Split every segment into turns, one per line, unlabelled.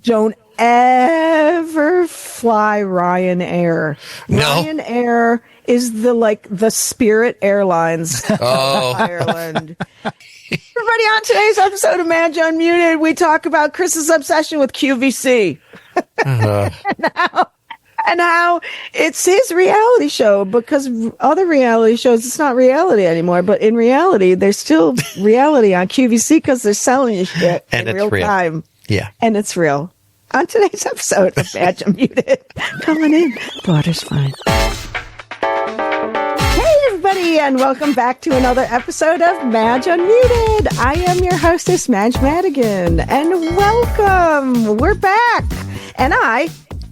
Don't ever fly Ryanair.
No.
Ryanair is the Spirit Airlines of Ireland. Everybody, on today's episode of Madge Unmuted, we talk about Chris's obsession with QVC. And how it's his reality show, because other reality shows, it's not reality anymore. But in reality, there's still reality on QVC because they're selling you shit in real time.
Yeah.
And it's real. On today's episode of Madge Unmuted, calling in, the water's fine. Hey, everybody, and welcome back to another episode of Madge Unmuted. I am your hostess, Madge Madigan, and welcome. We're back. And I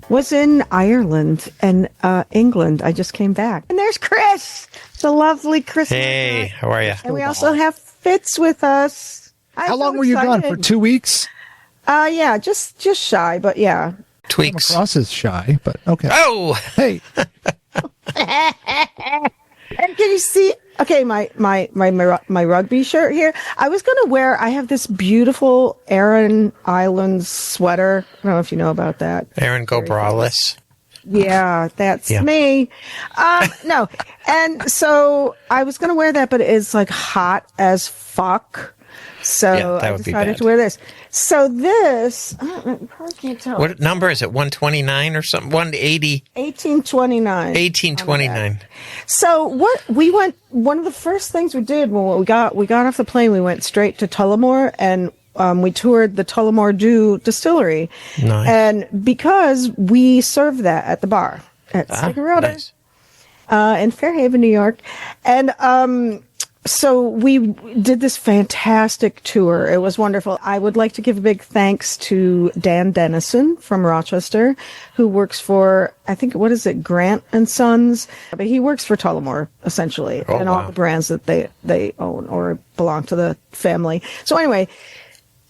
was in Ireland and England. I just came back. And there's Chris, the lovely Chris.
Hey, how are you?
And we also have Fitz with us.
How long were you gone? For 2 weeks?
Yeah, just shy, but yeah.
Tweaks.
Ross is shy, but okay.
Oh!
Hey.
And can you see? Okay, my rugby shirt here. I was gonna wear. I have this beautiful Aran Islands sweater. I don't know if you know about that.
Aaron Gobralis.
Yeah, that's me. No, and so I was gonna wear that, but it's like hot as fuck. So I decided to wear this. So this, you probably can't tell.
What number is it? 129 or something? 180?
1829.
1829.
So one of the first things we did when we got off the plane, we went straight to Tullamore and we toured the Tullamore Dew distillery.
Nice.
And because we served that at the bar at Cigaretta in Fairhaven, New York. And so we did this fantastic tour. It was wonderful. I would like to give a big thanks to Dan Dennison from Rochester, who works for, I think, what is it, Grant and Sons? But he works for Tullamore, essentially, and all the brands that they own or belong to the family. So anyway,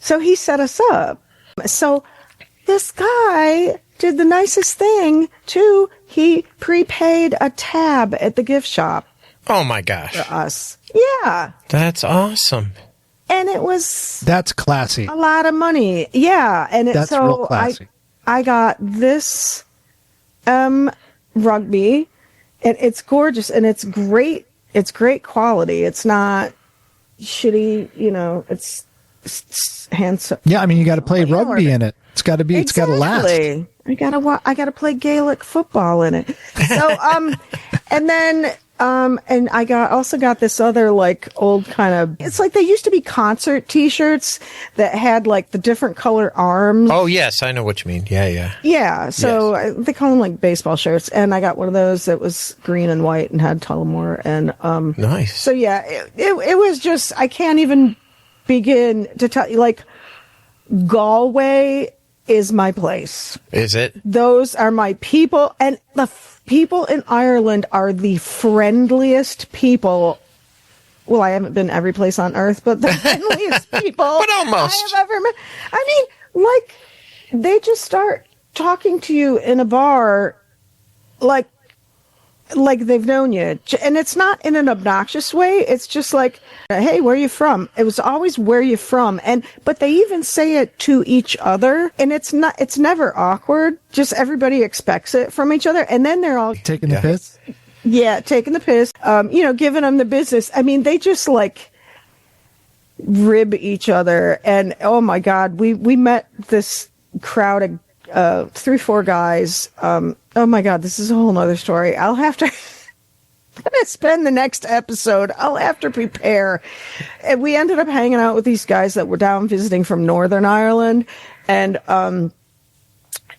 so he set us up. So this guy did the nicest thing, too. He prepaid a tab at the gift shop.
Oh, my gosh.
For us. Yeah.
That's awesome.
And it was...
That's classy.
A lot of money. Yeah. And
that's real classy.
I got this rugby, and it's gorgeous, and it's great. It's great quality. It's not shitty, it's handsome.
Yeah, I mean, you got to play rugby in it. It's got to be, it's got to last.
I got to play Gaelic football in it. So, and then... and I also got this other old kind of, it's like they used to be concert t-shirts that had the different color arms.
Oh, yes. I know what you mean. Yeah.
Yeah. So they call them baseball shirts. And I got one of those that was green and white and had Tullamore. And,
nice.
So yeah, it was just, I can't even begin to tell you, Galway is my place.
Is it?
Those are my people. And the people in Ireland are the friendliest people. Well, I haven't been every place on earth, but the friendliest people
but almost.
I have ever met. I mean, they just start talking to you in a bar like they've known you. And it's not in an obnoxious way. It's just hey, where are you from? It was always where you from. But they even say it to each other, and it's never awkward. Just everybody expects it from each other. And then they're all
taking the piss.
Yeah, taking the piss. Giving them the business. I mean, they just rib each other. And oh my God, we met this crowd of 3-4 guys. Oh my God, this is a whole nother story. I'm gonna spend the next episode. I'll have to prepare. And we ended up hanging out with these guys that were down visiting from Northern Ireland, and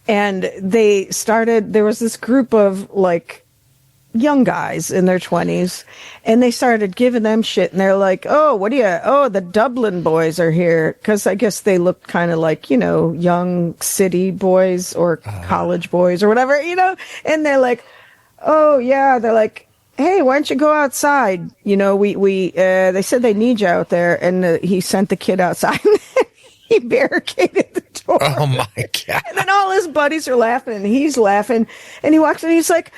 they started. There was this group of young guys in their 20s, and they started giving them shit, and they're like, the Dublin boys are here, because I guess they look kind of young city boys or college boys or whatever, and they're like, oh yeah, they're like, hey, why don't you go outside? They said they need you out there, and he sent the kid outside. He barricaded the door.
Oh my God.
And then all his buddies are laughing, and he's laughing, and he walks in, and he's like,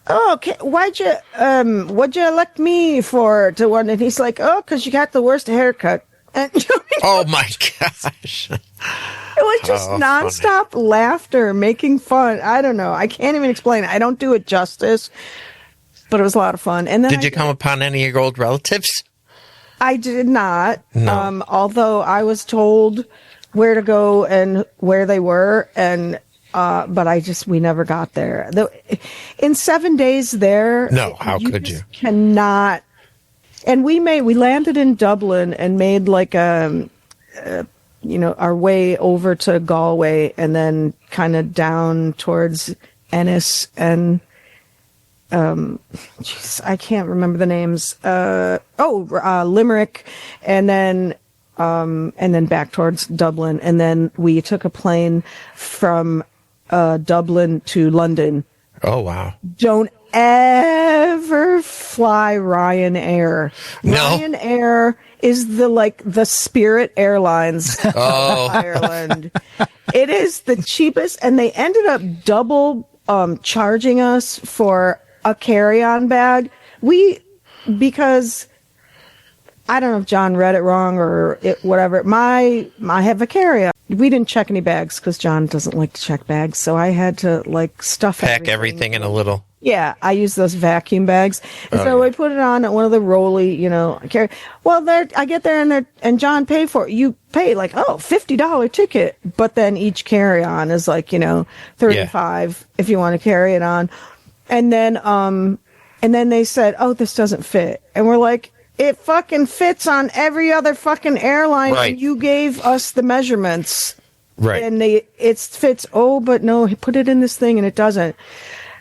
oh, okay, what'd you elect me for to one? And he's like, oh, because you got the worst haircut. And,
oh my gosh.
It was just nonstop laughter, making fun. I don't know. I can't even explain it. I don't do it justice, but it was a lot of fun. And then
did you come upon any of your old relatives?
I did not.
No.
Although I was told where to go and where they were, and but we never got there. In 7 days there,
no, how could you?
Cannot. And we landed in Dublin and made like our way over to Galway and then kind of down towards Ennis and I can't remember the names. Limerick, and then back towards Dublin, and then we took a plane from Dublin to London.
Oh wow!
Don't ever fly Ryanair.
No.
Ryanair is the Spirit Airlines of Ireland. It is the cheapest, and they ended up double charging us for a carry-on bag. Because I don't know if John read it wrong or whatever. I have a carry-on. We didn't check any bags because John doesn't like to check bags, so I had to stuff
pack everything in a little.
Yeah, I use those vacuum bags, and I put it on at one of the rolly, carry. Well, I get there and John paid for it. You pay $50 ticket, but then each carry-on is $35 if you want to carry it on. And then they said, "Oh, this doesn't fit." And we're like, "It fucking fits on every other fucking airline."
Right.
And you gave us the measurements.
Right.
And it fits. Oh, but no, put it in this thing and it doesn't.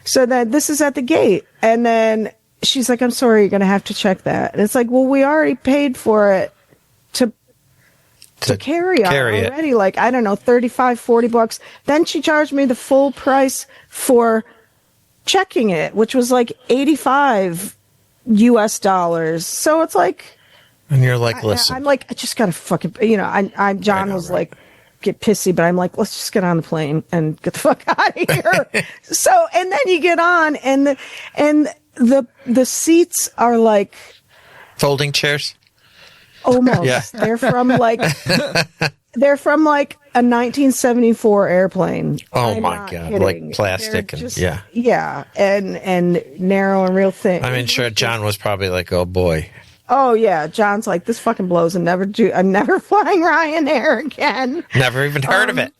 So that this is at the gate. And then she's like, "I'm sorry, you're going to have to check that." And it's like, "Well, we already paid for it to carry on already.
It.
I don't know, $35-$40. Then she charged me the full price for checking it, which was $85 US. So it's
and you're like, listen,
I'm I just gotta fucking, John was get pissy, but I'm like, let's just get on the plane and get the fuck out of here. So, and then you get on and the seats are
folding chairs.
Almost.
Yeah.
They're from a 1974 airplane.
Oh
I'm
my
not
God.
kidding.
Plastic
yeah, and narrow and real thin.
I'm sure John was probably oh boy.
Oh yeah, John's like, this fucking blows, and I'm never flying Ryanair again.
Never even heard of it.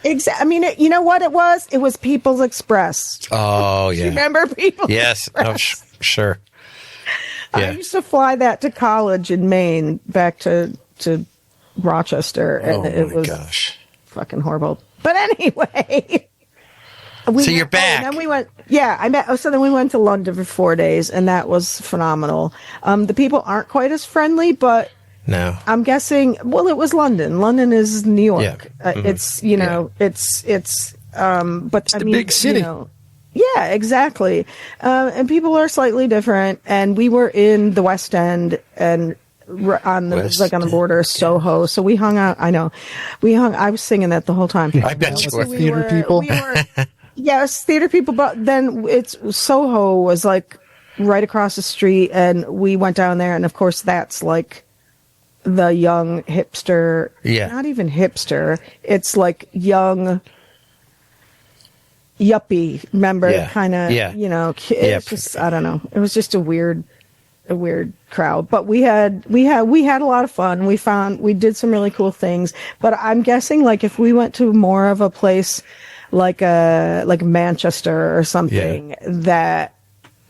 Exactly. I mean, you know what it was? It was People's Express.
Oh yeah.
You remember People's
Yes.
Express?
Oh sure. Yeah.
I used to fly that to college in Maine, back to Rochester, and it was fucking horrible. But anyway,
so you're back.
And then we went. Yeah, so then we went to London for 4 days, and that was phenomenal. The people aren't quite as friendly, but
no,
I'm guessing. Well, it was London. London is New York.
Yeah. Mm-hmm.
It's but
it's the big city.
Yeah, exactly. And people are slightly different. And we were in the West End and on the border of Soho. So we hung out. I know. I was singing that the whole time.
I bet you were.
Theater people.
Yes, theater people. But then Soho was right across the street. And we went down there. And of course, that's the young hipster.
Yeah.
Not even hipster. It's young yuppie, remember?
Yeah.
Kind of, it's just, I don't know. It was just a weird crowd, but we had a lot of fun. We did some really cool things, but I'm guessing if we went to more of a place like Manchester or something, that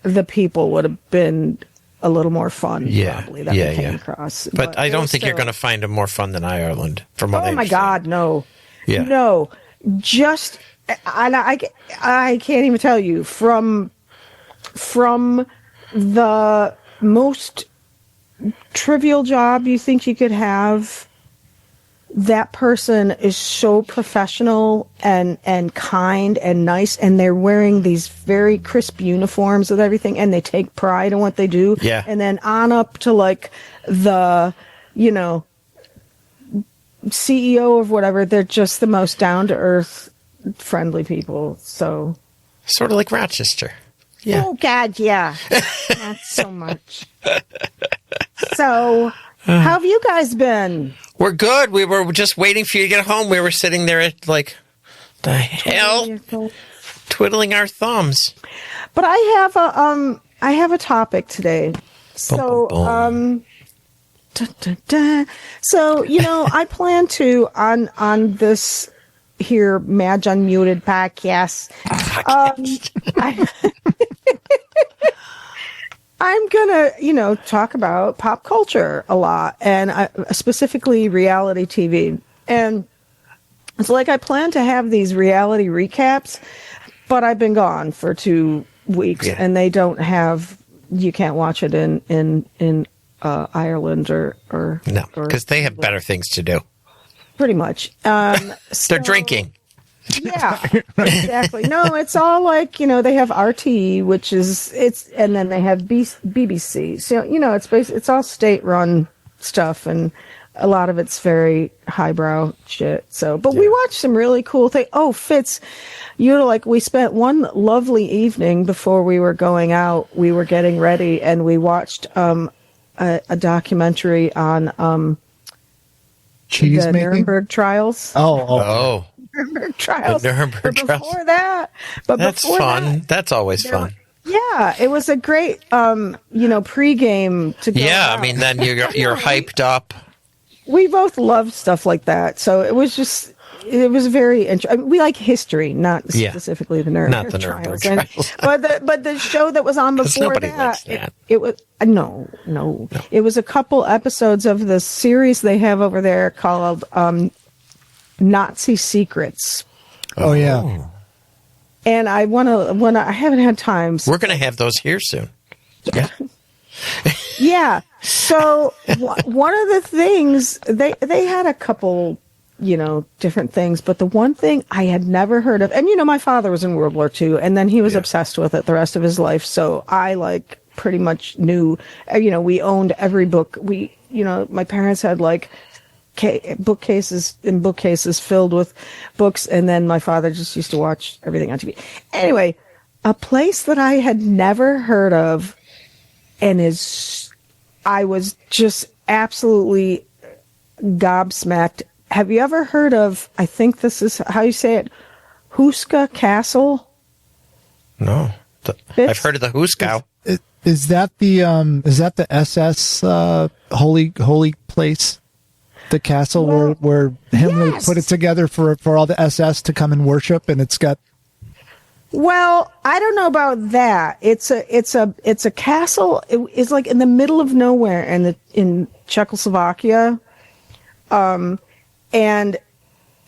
the people would have been a little more fun. Probably that we came across.
But I don't think you're going to find them more fun than Ireland. From what
oh my God, no,
yeah,
no, just. And I can't even tell you from the most trivial job you think you could have, that person is so professional and kind and nice, and they're wearing these very crisp uniforms with everything, and they take pride in what they do.
Yeah.
And then on up to the CEO of whatever, they're just the most down to earth, friendly people. So
sort of like Rochester. Yeah.
Oh God, yeah. Not so much. So how have you guys been?
We're good. We were just waiting for you to get home. We were sitting there at, like, the hell? Twiddling our thumbs.
But I have a topic today. So, so, I plan to, on this here Madge Unmuted podcast, I'm gonna, talk about pop culture a lot, and specifically reality TV. And it's like I plan to have these reality recaps, but I've been gone for 2 weeks, and they don't have. You can't watch it in Ireland or
no, because they have better things to do.
Pretty much,
they're drinking.
Yeah, exactly. No, it's all like, they have RT, which is and then they have BBC. So, it's all state run stuff, and a lot of it's very highbrow shit. So, but we watched some really cool things. Oh, Fitz, we spent one lovely evening before we were going out. We were getting ready, and we watched a documentary on
cheese
the
making?
Nuremberg trials.
Oh.
Nuremberg trials.
The Nuremberg trials.
Before that,
that's fun. That's always fun.
Yeah, it was a great, pregame to go out.
I mean, then you're hyped up.
We both loved stuff like that, so it was very interesting. We like history, not specifically the Nuremberg trials. But the show that was on before that, it was no. It was a couple episodes of the series they have over there called Nazi Secrets.
Oh yeah.
And I I haven't had time.
We're going to have those here soon. Yeah.
Yeah. So one of the things they had a couple, different things, but the one thing I had never heard of, and my father was in World War II, and then he was obsessed with it the rest of his life. So I pretty much knew, we owned every book. My parents had bookcases filled with books, and then my father just used to watch everything on TV. Anyway, a place that I had never heard of, and I was just absolutely gobsmacked. Have you ever heard of, I think this is how you say it, Huska Castle?
No. I've heard of the Huskow.
Is that the SS holy place? The castle where Himmler put it together for all the SS to come and worship, and it's got.
Well, I don't know about that. It's a castle. It's like in the middle of nowhere in Czechoslovakia, and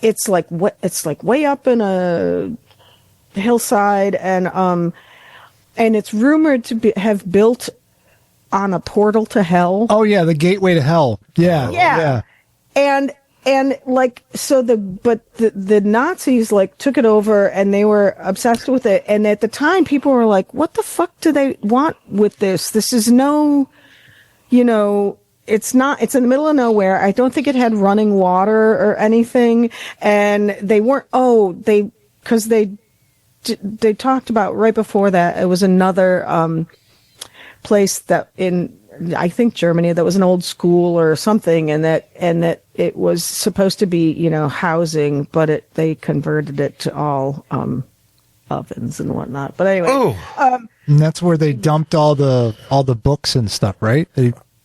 it's like way up in a hillside, and it's rumored to have built on a portal to hell.
Oh yeah, the gateway to hell. Yeah.
And the Nazis took it over, and they were obsessed with it. And at the time, people were like, "What the fuck do they want with this? This is it's not. It's in the middle of nowhere. I don't think it had running water or anything." And they weren't. Because they talked about right before that. It was another place that in, I think, Germany, that was an old school or something, and that it was supposed to be, housing, but they converted it to all ovens and whatnot. But anyway,
and that's where they dumped all the books and stuff, right?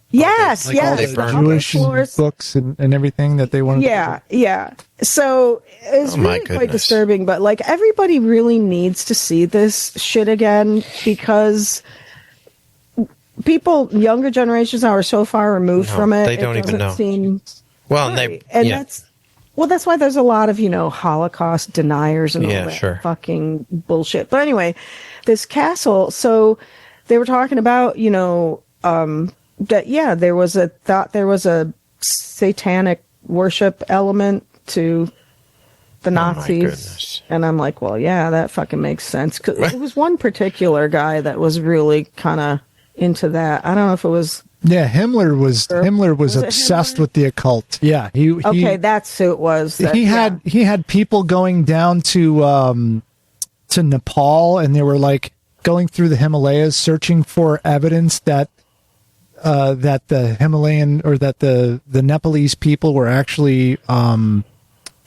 Yes.
All the Jewish books and everything that they wanted.
Yeah. So it's really quite disturbing, but everybody really needs to see this shit again, because younger generations now are so far removed from it.
They don't even know.
Well, that's why there's a lot of, Holocaust deniers and all that fucking bullshit. But anyway, this castle, so they were talking about, that, there was a satanic worship element to the Nazis. And I'm like, well, yeah, that fucking makes sense. 'Cause it was one particular guy that was really kind of into that. I don't know if it was.
Yeah, Himmler was obsessed with the occult. Yeah,
that's who it was.
He had people going down to Nepal, and they were going through the Himalayas searching for evidence that that the Himalayan or that the Nepalese people were actually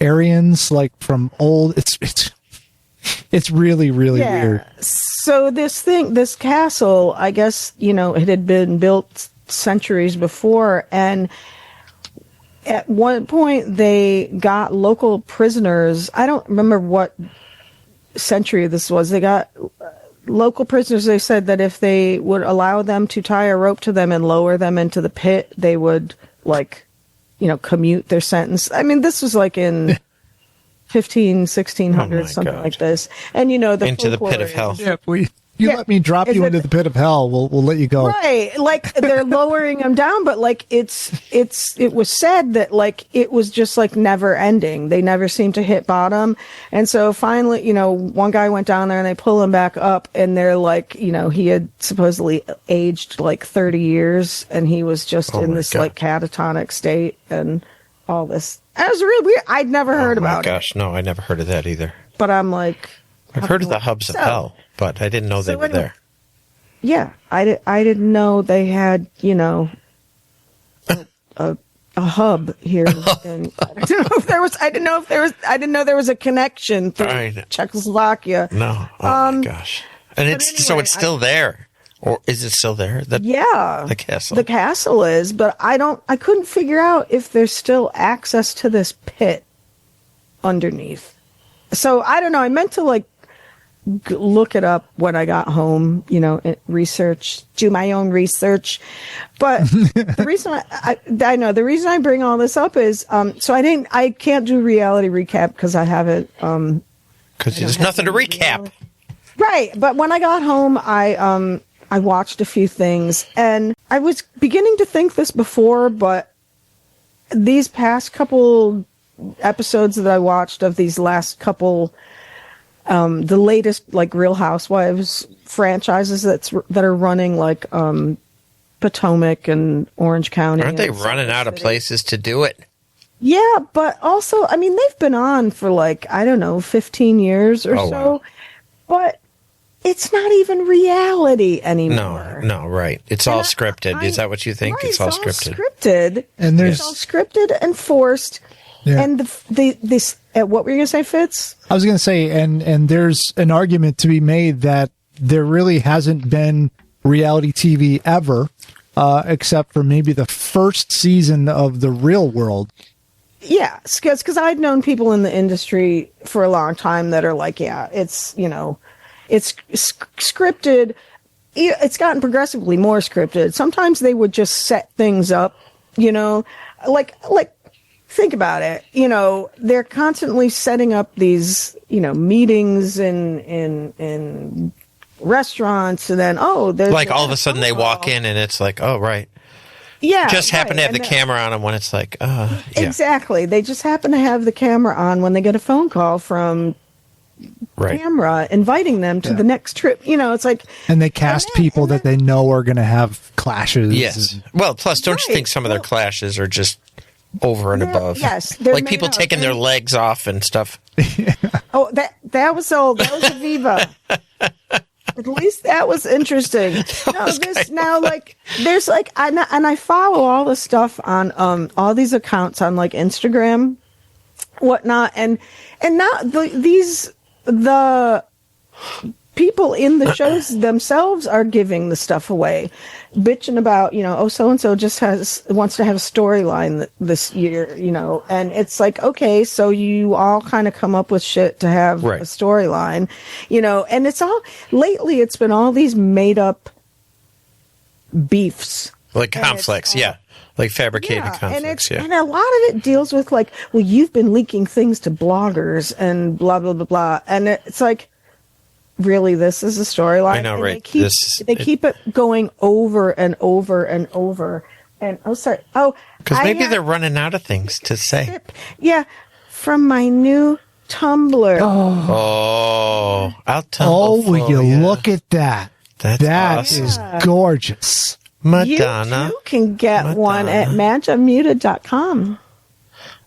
Aryans, like from old. It's really weird.
So this castle, I guess, it had been built centuries before, and at one point they got local prisoners. I don't remember what century this was. They got local prisoners. They said that if they would allow them to tie a rope to them and lower them into the pit, they would commute their sentence. I mean, this was like in 1600s, something like this. And
into the pit of hell.
Yeah, let me drop you into the pit of hell. We'll let you go.
Right, like they're lowering them down, but like it was said that like it was just like never ending. They never seemed to hit bottom, and so finally, one guy went down there and they pull him back up, and they're like, he had supposedly aged like 30 years, and he was just in this like catatonic state and all this. That was really weird. I'd never heard about it. Oh my gosh,
no, I never heard of that either.
But I'm like,
I've heard of the hubs of hell, but I didn't know they were there.
Yeah, I didn't know they had, a hub here. And I didn't know there was a connection through Czechoslovakia.
No. Oh my gosh. And so it's still there. Or is it still there? The castle.
The castle is, but I couldn't figure out if there's still access to this pit underneath. So I don't know. I meant to like look it up when I got home, do my own research. But the reason the reason I bring all this up is, so I can't do reality recap because I haven't,
because there's nothing to recap.
Right. But when I got home, I watched a few things, and I was beginning to think this before, but these past couple episodes that I watched of these last couple, the latest like Real Housewives franchises that are running like Potomac and Orange County.
Aren't they running out of places to do it? Yeah,
but also, I mean, they've been on for like, I don't know, 15 years or so. Wow. But it's not even reality anymore.
No, right. It's all scripted. Is that what you think?
Right,
it's all scripted.
Scripted.
And
it's all scripted and forced. Yeah. And this what were you going to say, Fitz?
I was going to say, and there's an argument to be made that there really hasn't been reality TV ever, except for maybe the first season of The Real World.
Yeah, because I'd known people in the industry for a long time that are like, it's, it's scripted. It's gotten progressively more scripted. Sometimes they would just set things up, like think about it. They're constantly setting up these, meetings in restaurants, and then there's
like all of a sudden they walk in and it's like, oh right.
Yeah.
Just happen to have the camera on them when it's like, yeah.
Exactly. They just happen to have the camera on when they get a phone call from camera inviting them to the next trip. It's like,
and they cast people that they know are going to have clashes.
Yes. Well, plus, don't you think some of their clashes are just over and above?
Yes.
Like people taking their legs off and stuff.
Oh, that was Aviva. At least that was interesting. There's like, and I follow all the stuff on all these accounts on like Instagram, whatnot, and now the people in the shows themselves are giving the stuff away, bitching about, so and so just wants to have a storyline this year, and it's like, okay, so you all kind of come up with shit to have a storyline, and lately it's been all these made up beefs,
like conflicts, like fabricated conflicts,
and a lot of it deals with like, well, you've been leaking things to bloggers and blah blah blah blah, and it's like, really, this is a storyline.
I know,
and
right?
They keep it going over and over and over. And
because maybe they're running out of things to say.
Yeah, from my new Tumblr.
Oh, I'll tell.
Oh, will you look at that? That
awesome.
is gorgeous.
Madonna.
You can get one at MadgeUnmuted.com.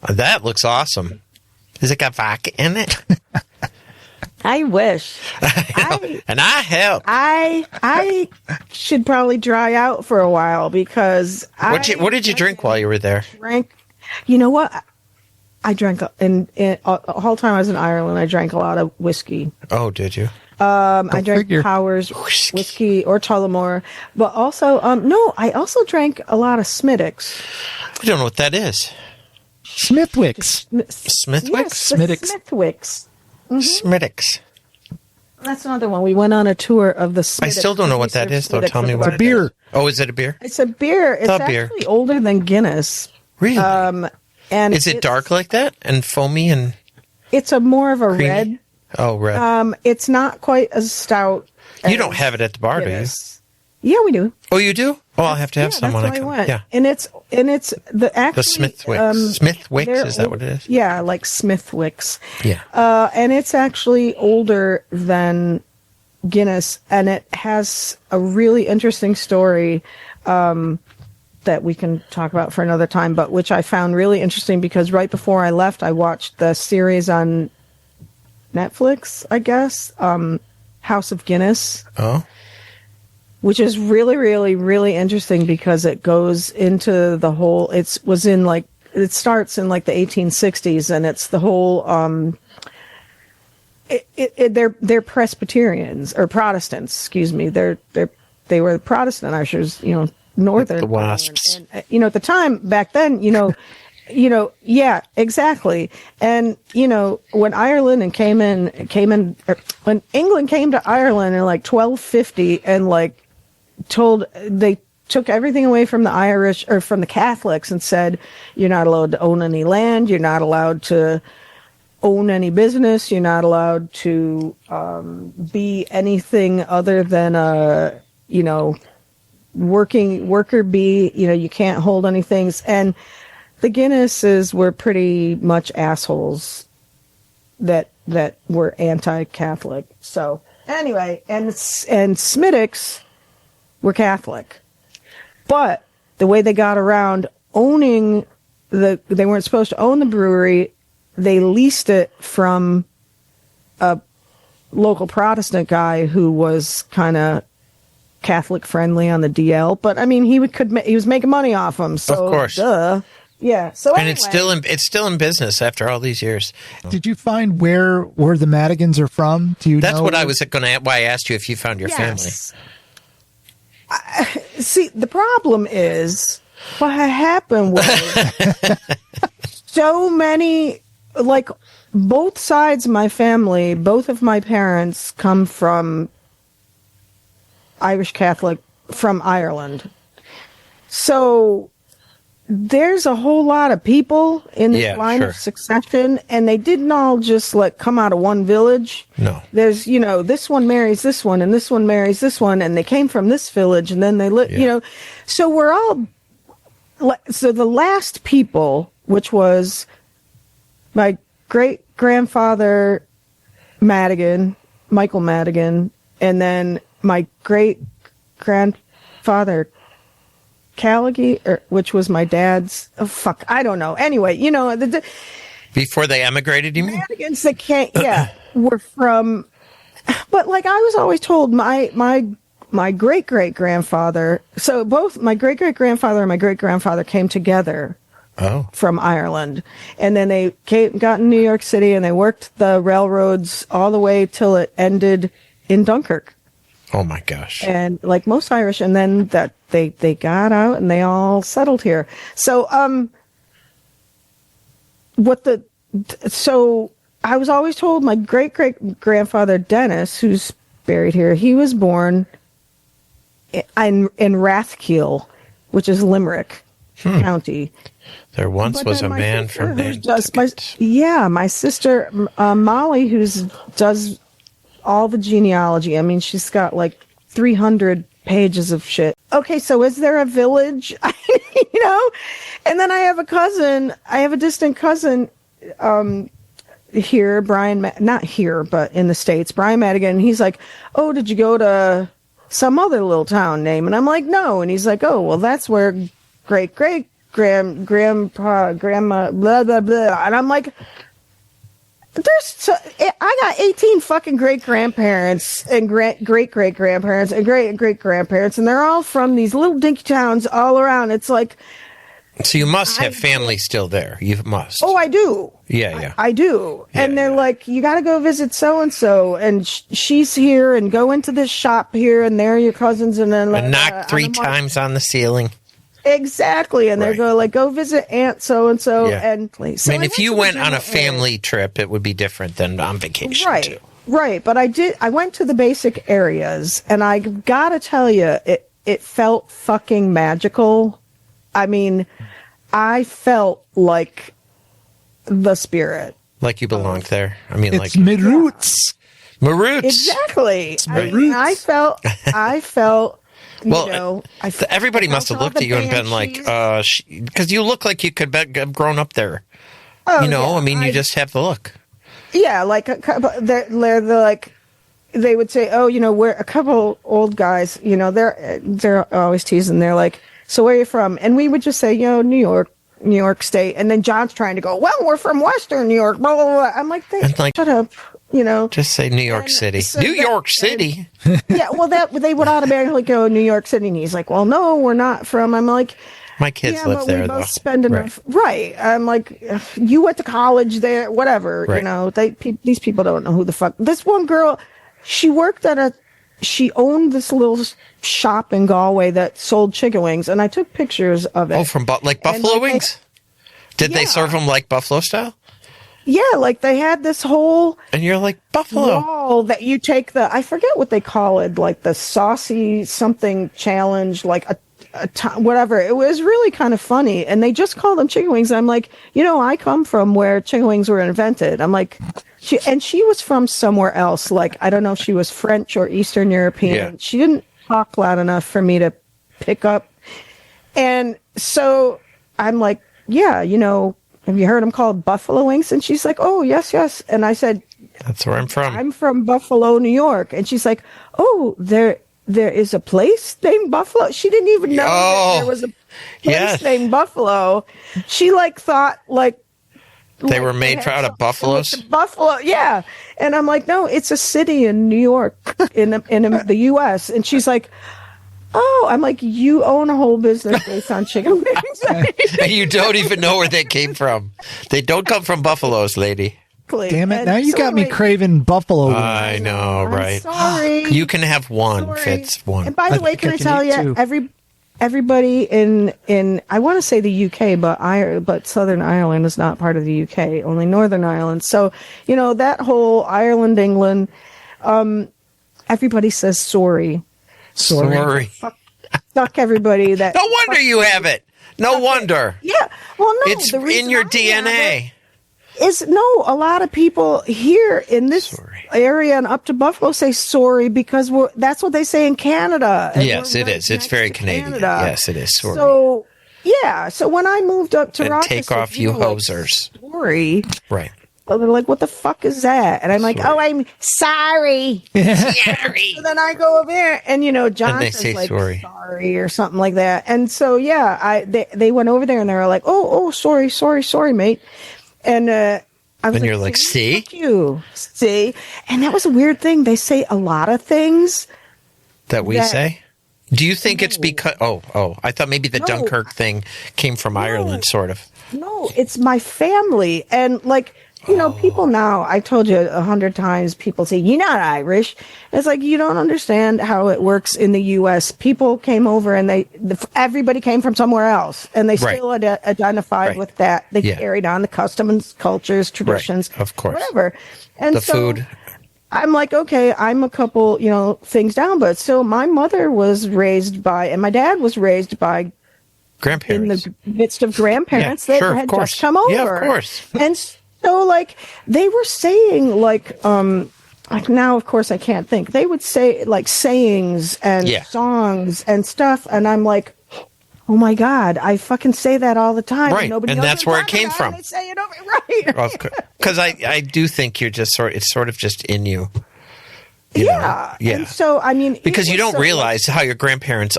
That looks awesome. Has it got vodka in it?
I wish.
And I help.
I should probably dry out for a while because
What did you drink while you were there?
You know what? I drank the whole time I was in Ireland. I drank a lot of whiskey.
Oh, did you?
I drank Powers whiskey or Tullamore, but also no. I also drank a lot of Smithwick's.
I don't know what that is.
Smithwick's.
Smithwick's?
Yes, Smithwick's.
Smithwick's.
That's another one. We went on a tour of the
I still don't know what that is, though. Tell me what it is.
It's a beer.
Oh, is it a beer?
It's a beer. It's actually older than Guinness.
Really?
And
is it dark like that and foamy and?
It's more of a
creamy?
red.
Oh, red.
It's not quite as stout.
You don't have it at the bar,
Guinness. Do you? Yeah, we do.
Oh, you do? Oh, I'll have to have some when I come. Yeah.
And it's
the Smithwick's. Smithwick's, is that what it is?
Yeah, like Smithwick's.
Yeah.
And it's actually older than Guinness, and it has a really interesting story that we can talk about for another time, but which I found really interesting because right before I left, I watched the series on Netflix, I guess, House of Guinness.
Oh.
Which is really, really, really interesting because it goes into the whole. It starts in like the 1860s, and it's the whole. They're Presbyterians or Protestants, excuse me. They were Protestant Irishers, Northern.
The Wasps.
And, at the time back then, yeah, exactly. And when Ireland when England came to Ireland in like 1250 and like they took everything away from the Irish or from the Catholics and said, you're not allowed to own any land. You're not allowed to own any business. You're not allowed to be anything other than a, worker bee. You can't hold any things. And the Guinnesses were pretty much assholes that were anti-Catholic. So anyway, and Smithwick's were Catholic, but the way they got around owning they weren't supposed to own the brewery. They leased it from a local Protestant guy who was kind of Catholic friendly on the DL, but I mean he was making money off them. So
of course,
duh. Yeah. So
and
anyway.
it's still in business after all these years.
Did you find where the Madigans are from? Do you
That's
know?
what I was going to. Why I asked you if you found your family.
See, the problem is what happened was so many, like both sides of my family, both of my parents come from Irish Catholic from Ireland. So there's a whole lot of people in this line of succession, and they didn't all just come out of one village.
No.
There's, this one marries this one, and this one marries this one, and they came from this village, and then they so we're all, so the last people, which was my great-grandfather Madigan, Michael Madigan, and then my great-grandfather Callaghy, which was my dad's. Oh, fuck, I don't know. Anyway,
before they emigrated, you mean?
Madigans that were from. But I was always told, my great great grandfather. So both my great great grandfather and my great grandfather came together.
Oh. From
Ireland, and then they got in New York City, and they worked the railroads all the way till it ended in Dunkirk.
Oh my gosh.
And like most Irish, and then that they got out and they all settled here. So so I was always told my great great grandfather Dennis, who's buried here, he was born in Rathkeil, which is Limerick County.
There once was a man from there.
My sister Molly, who does all the genealogy. I mean, she's got 300 pages of shit. Okay, so is there a village? And then I have a distant cousin here, Brian, not here, but in the States, Brian Madigan. He's like, oh, did you go to some other little town name? And I'm like, no. And he's like, oh, well, that's where grandpa, grandma, blah, blah, blah. And I'm like, I got 18 fucking great-grandparents and great-great-grandparents and great-great-grandparents, and they're all from these little dinky towns all around. It's like...
So you must have family still there. You must.
Oh, I do.
Yeah.
I do.
Yeah,
and they're like, you got to go visit so-and-so, and she's here, and go into this shop here, and there are your cousins, and then...
And knock 3 times on the ceiling.
Exactly, and they go go visit Aunt so and so, and
please. I mean, if you went on a family trip, it would be different than on vacation,
right? Right, but I went to the basic areas, and I gotta tell you, it felt fucking magical. I mean, I felt like the spirit,
like you belonged there. I mean,
it's my roots,
my roots.
Exactly. I felt.
Well, everybody must have looked at you and been like, because you look like you could have grown up there.
Oh,
I mean, you just have the look.
Yeah, like they're like, they would say, we're a couple old guys, they're always teasing. They're like, so where are you from? And we would just say, New York State. And then John's trying to go, well, we're from Western New York, blah, blah, blah. I'm like, shut up.
Just say New York City. So New York City.
Yeah, well, they would automatically go New York City, and he's like, "Well, no, we're not from." I'm like,
"My kids live there, though."
Spend enough, right? I'm like, "You went to college there, whatever." Right. These people don't know who the fuck. This one girl, she owned this little shop in Galway that sold chicken wings, and I took pictures of it.
Oh, from buffalo wings? Did they serve them like buffalo style?
Yeah, like they had this whole...
And you're like, buffalo.
Wall that you take I forget what they call it, like the saucy something challenge, like whatever. It was really kind of funny. And they just called them chicken wings. I'm like, I come from where chicken wings were invented. I'm like, she was from somewhere else. Like, I don't know if she was French or Eastern European. Yeah. She didn't talk loud enough for me to pick up. And so I'm like, yeah, have you heard them called buffalo wings? And she's like, oh, yes. And I said,
that's where I'm from.
I'm from Buffalo, New York. And she's like, oh, there is a place named Buffalo. She didn't even know that there was a place named Buffalo. She thought
they were made out of buffaloes.
Buffalo, yeah. And I'm like, no, it's a city in New York, in the U.S. And she's like, oh, I'm like, you own a whole business based on chicken wings.
And you don't even know where they came from. They don't come from buffaloes, lady.
Damn it. Now you got me craving buffalo wings.
I know, right?
Sorry.
You can have one, Fitz, one.
And by the way, can I tell you, everybody in I want to say the UK, but Southern Ireland is not part of the UK, only Northern Ireland. So, that whole Ireland, England, everybody says sorry.
Sorry.
Fuck everybody. That
no wonder you have it. No wonder.
Yeah. Well, no.
It's in your DNA.
A lot of people here in this area and up to Buffalo say sorry because that's what they say in Canada.
Yes, it is. It's very Canadian. Canada. Yes, it is. Sorry.
So, yeah. So when I moved up to Rochester,
take off you hosers.
Sorry.
Right.
They're like, what the fuck is that? And I'm like, I'm sorry.
Sorry.
So then I go over there, and John says like sorry or something like that. And so they went over there and they were like, oh, sorry, mate. And I was
and you're like, see,
fuck you, see. And that was a weird thing. They say a lot of things
that we say. Do you think it's because? Oh, I thought maybe the Dunkirk thing came from Ireland, sort of.
No, it's my family, and people now, I told you 100 times, people say, you're not Irish. It's like, you don't understand how it works in the U.S. People came over and everybody came from somewhere else, and they still identified with that. They carried on the customs, cultures, traditions,
of course,
whatever. And
the food.
I'm like, okay, I'm a couple, things down, but still my mother was raised by, and my dad was raised by
grandparents.
In the midst of grandparents that had just come over.
Yeah, of course.
And so, they were saying, now, of course, I can't think. They would say, sayings and songs and stuff, and I'm like, oh, my God, I fucking say that all the time.
Right, and that's where it came from.
They say it over, right.
Because I do think you're just it's sort of just in you. You
yeah.
know? Yeah.
And so, I mean,
because you don't realize how your grandparents,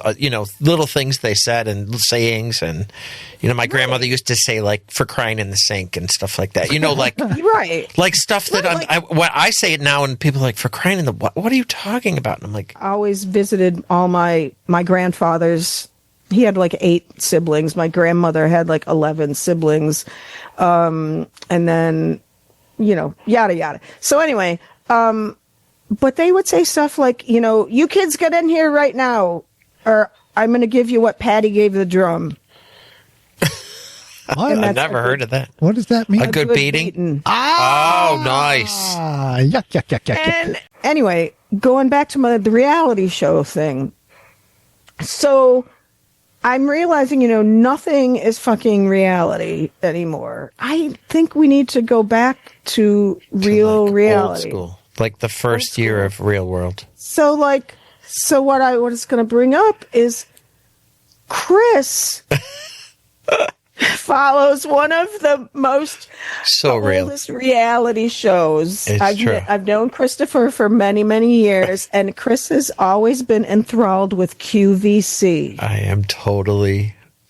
little things they said and sayings. And, my grandmother used to say, like, for crying in the sink and stuff like that. Like,
right.
Like stuff that when I say it now and people are like, for crying in the what are you talking about? And I'm like,
I always visited all my grandfathers. He had like 8 siblings. My grandmother had like 11 siblings. And then, yada, yada. So anyway, but they would say stuff like, you kids get in here right now, or I'm going to give you what Patty gave the drum.
I've never heard of that.
What does that mean?
A good beating? Oh, nice.
Yuck.
And anyway, going back to the reality show thing. So I'm realizing, nothing is fucking reality anymore. I think we need to go back to real reality.
Old school. Like the first year of Real World.
So what I was going to bring up is Chris follows one of the most oldest reality shows. I've known Christopher for many, many years, and Chris has always been enthralled with QVC.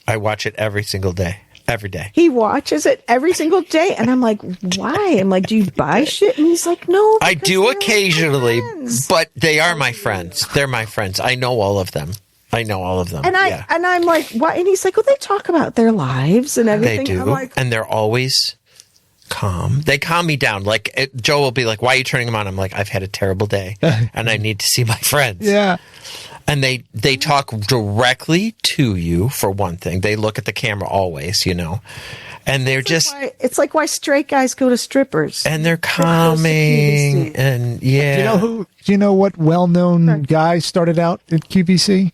I watch it every single day. Every day.
He watches it every single day, and I'm like, why? I'm like, do you buy shit? And he's like, no.
I do occasionally, but they are my friends. They're my friends. I know all of them. And I'm like, why? And he's like, well, they talk about their lives and everything. They do,
I'm like,
and they're always calm. They calm me down. Like Joe will be like, "Why are you turning them on?" I'm like, "I've had a terrible day, and I need to see my friends."
Yeah.
And they talk directly to you, for one thing. They look at the camera always, and they're
it's like why straight guys go to strippers.
And they're calming, and yeah.
Do you know what well-known guy started out at QVC?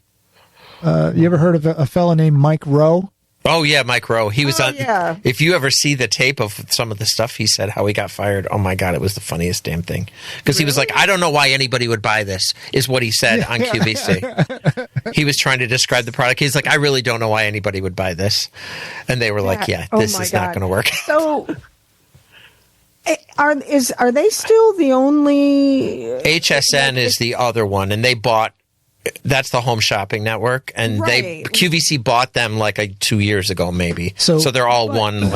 You ever heard of a fella named Mike Rowe?
Oh, yeah, Mike Rowe. He was on.
Yeah.
If you ever see the tape of some of the stuff he said, how he got fired, oh my God, it was the funniest damn thing. Because he was like, I don't know why anybody would buy this, is what he said on QVC. He was trying to describe the product. He's like, I really don't know why anybody would buy this. And they were like, this is not going to work.
So, are they still the only?
HSN is the other one, and they bought. That's the Home Shopping Network, and QVC bought them like 2 years ago, maybe. So they're all one,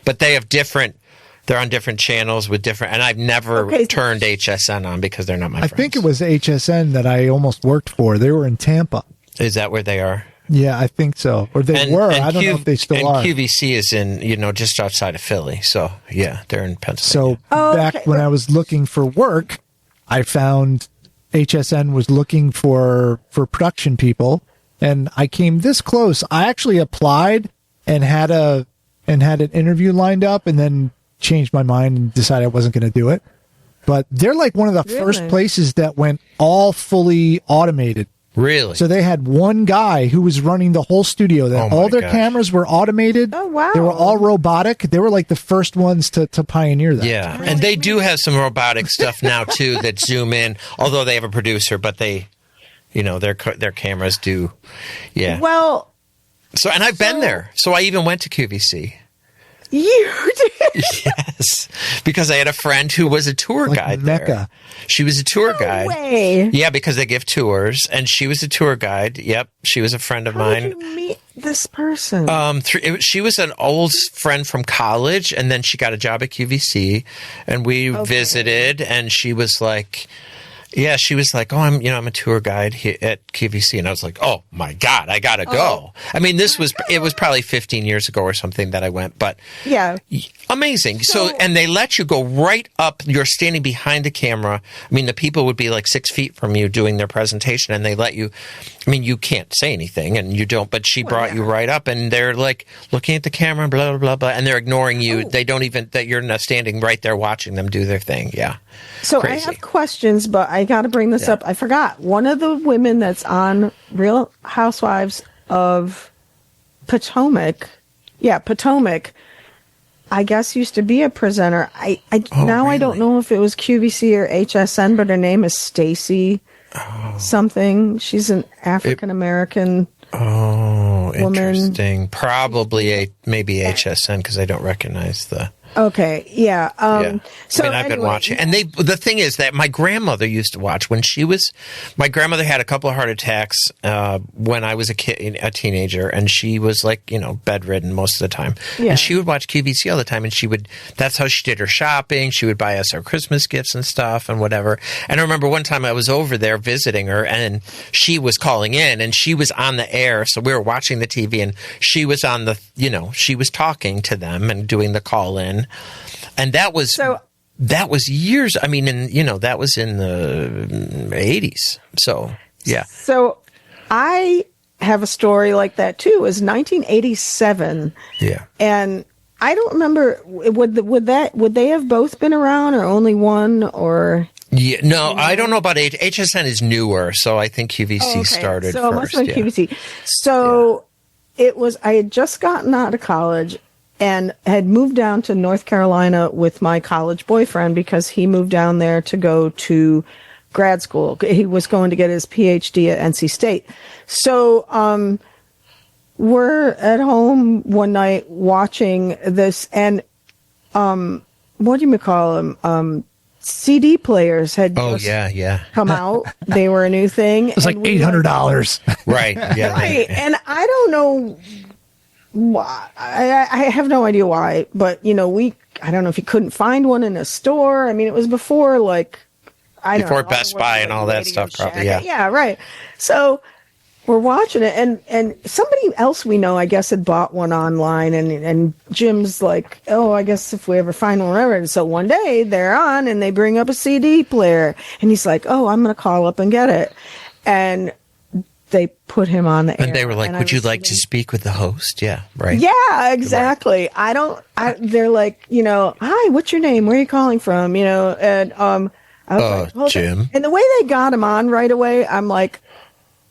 but they have different. They're on different channels with different, and I've never turned HSN on because they're not my friends.
I think it was HSN that I almost worked for. They were in Tampa.
Is that where they are?
Yeah, I think so. Or they were. I don't know if they still are.
And QVC is in, just outside of Philly. So yeah, they're in Pennsylvania.
So back when I was looking for work, I found HSN was looking for production people, and I came this close. I actually applied and had an interview lined up, and then changed my mind and decided I wasn't going to do it. But they're like one of the first places that went all fully automated.
Really?
So they had one guy who was running the whole studio. All their cameras were automated.
Oh, wow.
They were all robotic. They were like the first ones to pioneer that.
Yeah, and they do have some robotic stuff now, too, that zoom in, although they have a producer, but they, their cameras do, yeah.
Well.
So, and I've been there. So I even went to QVC.
You did?
Yes, because I had a friend who was a tour guide there. She was a tour guide.
Way.
Yeah, because they give tours, and she was a tour guide. Yep, she was a friend of mine.
How did you meet this person?
She was an old friend from college, and then she got a job at QVC, and we visited, and she was like... Yeah, she was like, "Oh, I'm a tour guide here at QVC," and I was like, "Oh my God, I gotta go." I mean, it was probably 15 years ago or something that I went, but
yeah,
amazing. So, and they let you go right up. You're standing behind the camera. I mean, the people would be like 6 feet from you doing their presentation, and they let you. I mean, you can't say anything, and you don't. But she brought you right up, and they're like looking at the camera, blah blah blah blah, and they're ignoring you. They don't even that you're not standing right there watching them do their thing. Yeah.
So
Crazy.
I have questions, but I got to bring this up. I forgot. One of the women that's on Real Housewives of Potomac, I guess used to be a presenter. I don't know if it was QVC or HSN, but her name is Stacy something. She's an African American woman.
Interesting. Probably maybe HSN because I don't recognize the.
Okay, yeah. So
I've been watching, and the thing is that my grandmother used to watch when my grandmother had a couple of heart attacks when I was a teenager, and she was like, bedridden most of the time.
Yeah.
And she would watch QVC all the time, and that's how she did her shopping. She would buy us our Christmas gifts and stuff and whatever. And I remember one time I was over there visiting her, and she was calling in, and she was on the air, so we were watching the TV, and she was on the, she was talking to them and doing the call in. And that was years. I mean, that was in the 80s. So, yeah. So
I have a story like that too. It was 1987.
Yeah.
And I don't remember, would they have both been around or only one or?
Yeah, no, I don't know about HSN is newer. So I think QVC started
so
first.
It must have been QVC. So I had just gotten out of college and had moved down to North Carolina with my college boyfriend because he moved down there to go to grad school. He was going to get his PhD at NC State. So we're at home one night watching this, and what do you call them? CD players had come out. They were a new thing.
It was like $800.
Right. Yeah.
Right. And I don't know why. I have no idea why, but I don't know if you couldn't find one in a store. I mean, it was before before Best Buy and all that stuff, probably. Yeah. Yeah, right. So we're watching it, and somebody else we know, I guess, had bought one online, and Jim's like, oh, I guess if we ever find one, whatever. And so one day they're on, and they bring up a CD player, and he's like, oh, I'm going to call up and get it. And they put him on the air.
And they were like, would you like to speak with the host? Yeah, right.
Yeah, exactly. They're like, hi, what's your name? Where are you calling from? And I was like,
Jim.
And the way they got him on right away, I'm like,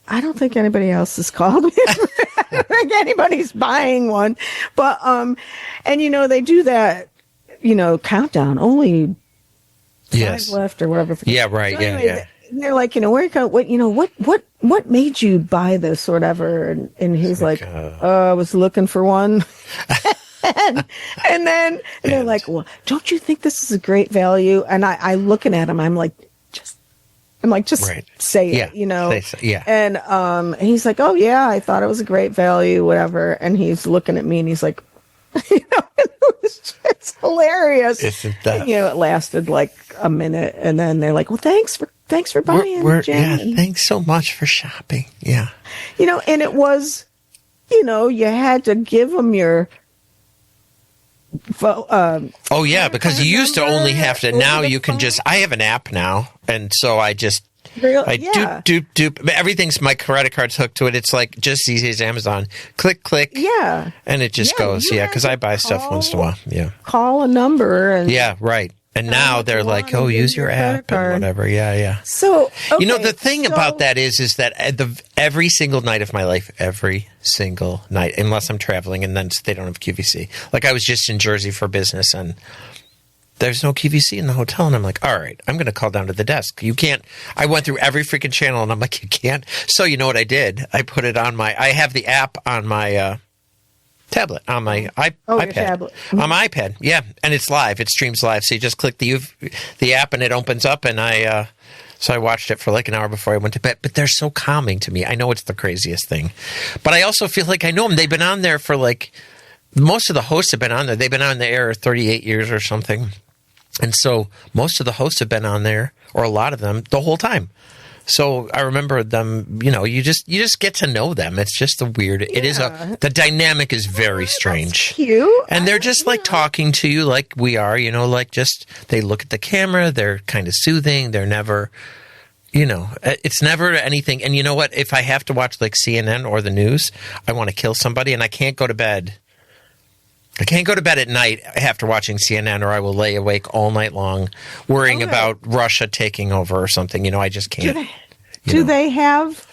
I don't think anybody else has called me. I don't think anybody's buying one. But, and they do that, countdown, only 5 left or whatever.
Yeah, right. So anyway, yeah.
They're like, what made you buy this or whatever? And he's like, I was looking for one. and then they're like, well, don't you think this is a great value? And I looking at him, I'm like, just say it,
Yeah.
And he's like, oh yeah, I thought it was a great value, whatever. And he's looking at me and he's like, it's hilarious.
Isn't that?
And, it lasted like a minute, and then they're like, well, thanks for buying, Jen.
Yeah, thanks so much for shopping. Yeah.
And it was, you had to give them your
because you used to only have to. Now you can just. I have an app now, and so I just. Doop. Everything's, my credit card's hooked to it. It's like just easy as Amazon. Click.
Yeah.
And it just goes. Yeah, because I buy stuff once in a while. Yeah.
Call a number. And
yeah, right. And now they're like, oh, use your app and whatever. Yeah.
So,
the thing about that is that every single night of my life, unless I'm traveling, and then they don't have QVC. Like I was just in Jersey for business, and there's no QVC in the hotel, and I'm like, all right, I'm going to call down to the desk. You can't. I went through every freaking channel, and I'm like, you can't. So you know what I did? I put it on I have the app on my tablet, on my iPad.
Tablet.
Mm-hmm. On my iPad, yeah, and it's live. It streams live, so you just click the app, and it opens up, and so I watched it for like an hour before I went to bed. But they're so calming to me. I know it's the craziest thing, but I also feel like I know them. They've been on there for most of the hosts have been on there. They've been on the air 38 years or something. And so most of the hosts have been on there, or a lot of them, the whole time. So I remember them, you just get to know them. It's just the dynamic is very strange.
Cute.
And they're just like talking to you like we are, they look at the camera. They're kind of soothing. They're never, it's never anything. And you know what? If I have to watch like CNN or the news, I want to kill somebody, and I can't go to bed. I can't go to bed at night after watching CNN, or I will lay awake all night long worrying about Russia taking over or something. I just can't.
Do they have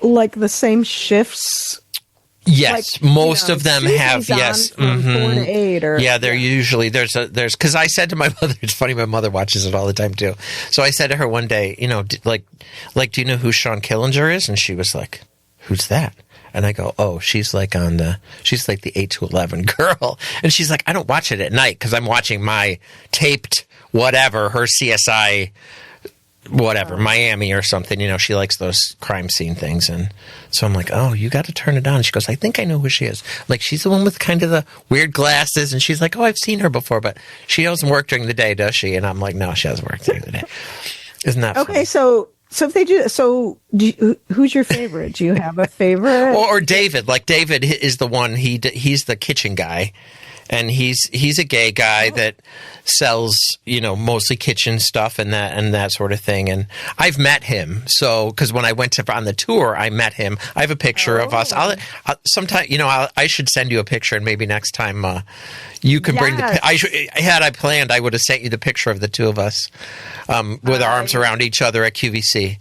like the same shifts?
Yes, most of them have. Yes,
from 4 to 8, or
they're usually there's because I said to my mother, it's funny, my mother watches it all the time too. So I said to her one day, do you know who Sean Killinger is? And she was like, who's that? And I go, oh, she's like the 8 to 11 girl. And she's like, I don't watch it at night because I'm watching my taped whatever, her CSI whatever, Miami or something. You know, she likes those crime scene things. And so I'm like, oh, you got to turn it on. She goes, I think I know who she is. I'm like, she's the one with kind of the weird glasses. And she's like, oh, I've seen her before, but she doesn't work during the day, does she? And I'm like, no, she doesn't work during the day. Isn't that
okay?
funny?
So if they do, who's your favorite? Do you have a favorite?
Or David? Like David is the one. He's the kitchen guy, and he's a gay guy that sells, you know, mostly kitchen stuff and that sort of thing. And I've met him. So because when I went on the tour, I met him. I have a picture of us. I'll sometime, you know, I should send you a picture, and maybe next time you can bring the. Had I planned, I would have sent you the picture of the two of us with our arms around each other at QVC.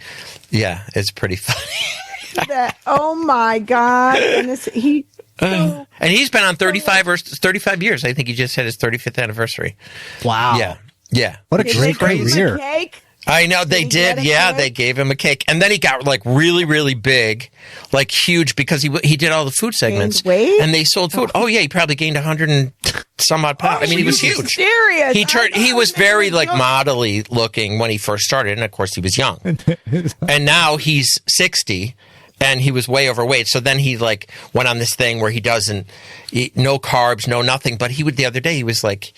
Yeah, it's pretty funny.
Oh my God! And
and he's been on 35 years. I think he just had his 35th anniversary.
Wow.
Yeah.
What a great career.
Cake?
I know they did. Yeah, they gave him a cake. And then he got like really, really big, like huge, because he did all the food segments. And they sold food. Oh, yeah, he probably gained 100 and some odd pounds. I mean, he was huge.
Serious?
He was very like modelly looking when he first started. And of course, he was young. And now he's 60. And he was way overweight. So then he like went on this thing where he doesn't eat, no carbs, no nothing. But the other day he was like,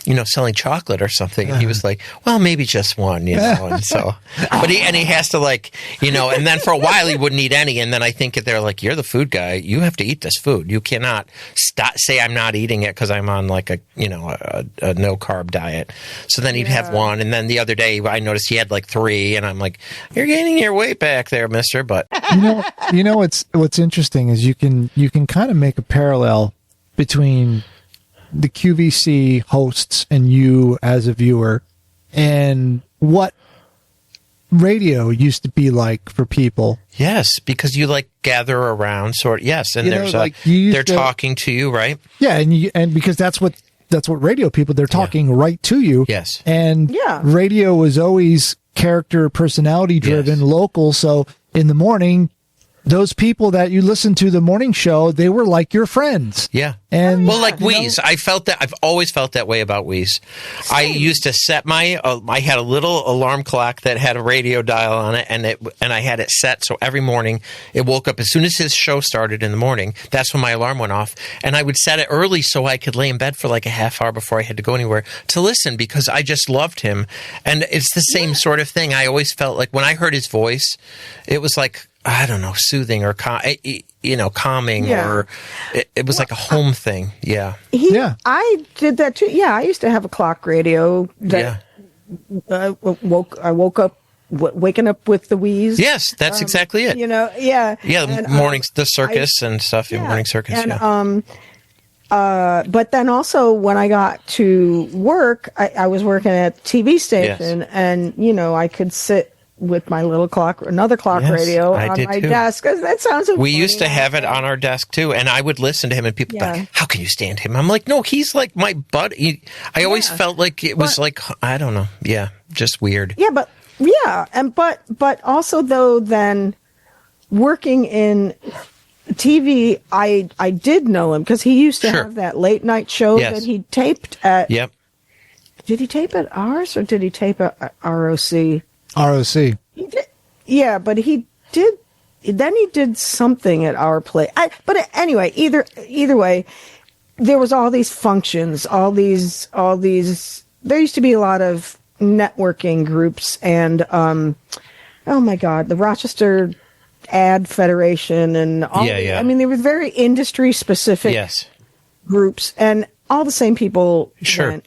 you know, selling chocolate or something. And he was like, well, maybe just one, you know. And so, but he has to like, you know, and then for a while he wouldn't eat any. And then I think they're like, you're the food guy. You have to eat this food. You cannot say I'm not eating it because I'm on like a no carb diet. So then he'd have one. And then the other day I noticed he had like 3. And I'm like, you're gaining your weight back there, mister. But
You know what's interesting is you can kind of make a parallel between the QVC hosts and you as a viewer and what radio used to be like for people.
Yes, because you like gather around yes, and there's
like
they're talking to you, right?
Yeah, and because that's what radio people, they're talking right to you.
Yes.
And radio was always character personality driven, local, so in the morning those people that you listen to the morning show, they were like your friends.
Yeah.
And
like Wheeze, I felt that. I've always felt that way about Wheeze. Same. I used to set I had a little alarm clock that had a radio dial on it, and I had it set so every morning it woke up as soon as his show started in the morning. That's when my alarm went off, and I would set it early so I could lay in bed for like a half hour before I had to go anywhere to listen because I just loved him. And it's the same sort of thing. I always felt like when I heard his voice, it was like, I don't know, soothing or calming, or it was like a home thing. Yeah.
I did that too. Yeah, I used to have a clock radio that I woke up waking up with the Wheeze.
Yes, that's exactly it.
You know, yeah.
And, mornings, the circus and stuff, morning circus.
And, but then also when I got to work, I was working at the TV station, and you know, I could sit with my little another clock radio on my desk. That sounds so
We used to have it on our desk too, and I would listen to him, and people would be like, how can you stand him? I'm like, no, he's like my buddy. I always felt like it was like, I don't know. Yeah, just weird.
Yeah, but also though, then working in TV, I did know him because he used to have that late night show that he taped at.
Yep.
Did he tape at ours or did he tape at ROC?
ROC.
He did, yeah, but he did. Then he did something at our place. But anyway, either way, there was all these functions, all these. There used to be a lot of networking groups, and oh my God, the Rochester Ad Federation, and all.
Yeah.
I mean, they were very industry specific groups, and all the same people went,